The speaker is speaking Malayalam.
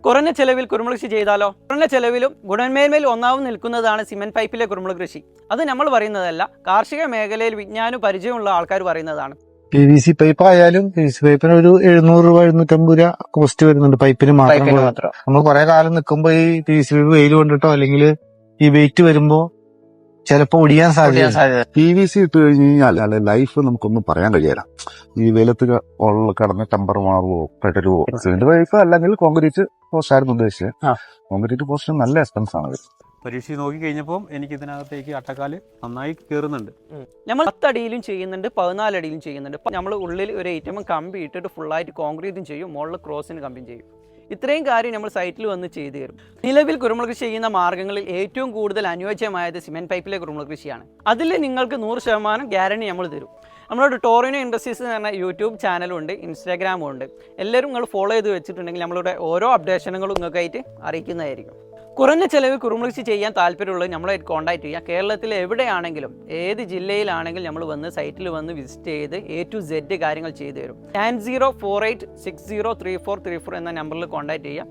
കുറഞ്ഞ ചെലവിൽ കുരുമുളക് കൃഷി ചെയ്താലോ? കുറഞ്ഞ ചെലവിലും ഗുണമേന്മയിൽ ഒന്നാവും നിൽക്കുന്നതാണ് സിമെന്റ് പൈപ്പിലെ കുരുമുളക് കൃഷി. അത് നമ്മൾ പറയുന്നതല്ല, കാർഷിക മേഖലയിൽ വിജ്ഞാനവും പരിചയമുള്ള ആൾക്കാർ പറയുന്നതാണ്. PVC പൈപ്പ് ആയാലും PVC പൈപ്പിന് ഒരു 700 രൂപ 750 രൂപ കോസ്റ്റ് വരുന്നുണ്ട് പൈപ്പിന് മാത്രം. നമ്മൾ കുറെ കാലം നിൽക്കുമ്പോ ഈ PVC പൈപ്പ് വെയിൽ കൊണ്ടിട്ടോ അല്ലെങ്കിൽ ഈ വെയിറ്റ് വരുമ്പോ ചിലപ്പോ ഒടിയാൻ സാധ്യത. PVC ഇട്ട് കഴിഞ്ഞാൽ ലൈഫ് നമുക്കൊന്നും പറയാൻ കഴിയില്ല. ഈ വെയിലത്ത് കിടന്ന് ടെമ്പർ മാറുവോ പെട്ടരുവോ. സിമെന്റ് പൈപ്പ് അല്ലെങ്കിൽ കോൺക്രീറ്റ് പോസ്റ്റ് ആയിരുന്നു ഉദ്ദേശിച്ചത്. കോൺക്രീറ്റ് പോസ്റ്റ് നല്ല എക്സ്പെൻസ് ആണ്. പരീക്ഷ നോക്കി കഴിഞ്ഞപ്പോൾ എനിക്ക് ഇതിനകത്തേക്ക് അട്ടക്കാല് നന്നായി കയറുന്നുണ്ട്. നമ്മൾ 10 അടിയിലും ചെയ്യുന്നുണ്ട്, 14 അടിയിലും ചെയ്യുന്നുണ്ട്. നമ്മൾ ഉള്ളിൽ ഒരു ഏറ്റവും കമ്പി ഇട്ടിട്ട് ഫുള്ളായിട്ട് കോൺക്രീറ്റും ചെയ്യും, മുകളിൽ ക്രോസിന് കമ്പിയും ചെയ്യും. ഇത്രയും കാര്യം നമ്മൾ സൈറ്റിൽ വന്ന് ചെയ്തു തരും. നിലവിൽ കുരുമുളക് കൃഷി ചെയ്യുന്ന മാർഗ്ഗങ്ങളിൽ ഏറ്റവും കൂടുതൽ അനുയോജ്യമായത് സിമെന്റ് പൈപ്പിലെ കുരുമുളക് കൃഷിയാണ്. അതിൽ നിങ്ങൾക്ക് 100% ഗ്യാരണ്ടി നമ്മൾ തരും. നമ്മളോട് ടോറിനോ ഇൻഡസ്ട്രീസ് എന്ന് പറഞ്ഞ യൂട്യൂബ് ചാനലും ഉണ്ട്, ഇൻസ്റ്റാഗ്രാമും ഉണ്ട്. എല്ലാവരും നിങ്ങൾ ഫോളോ ചെയ്ത് വെച്ചിട്ടുണ്ടെങ്കിൽ നമ്മളുടെ ഓരോ അപ്ഡേഷനുകളും നിങ്ങൾക്കായിട്ട് അറിയിക്കുന്നതായിരിക്കും. കുറഞ്ഞ ചിലവ് കുരുമുളക് കൃഷി ചെയ്യാൻ താല്പര്യമുള്ളത് നമ്മളായിട്ട് കോൺടാക്ട് ചെയ്യുക. കേരളത്തിൽ എവിടെയാണെങ്കിലും ഏത് ജില്ലയിലാണെങ്കിലും നമ്മൾ വന്ന് സൈറ്റിൽ വന്ന് വിസിറ്റ് ചെയ്ത് A to Z കാര്യങ്ങൾ ചെയ്തു തരും. 9048603434 എന്ന നമ്പറിൽ കോൺടാക്ട് ചെയ്യുക.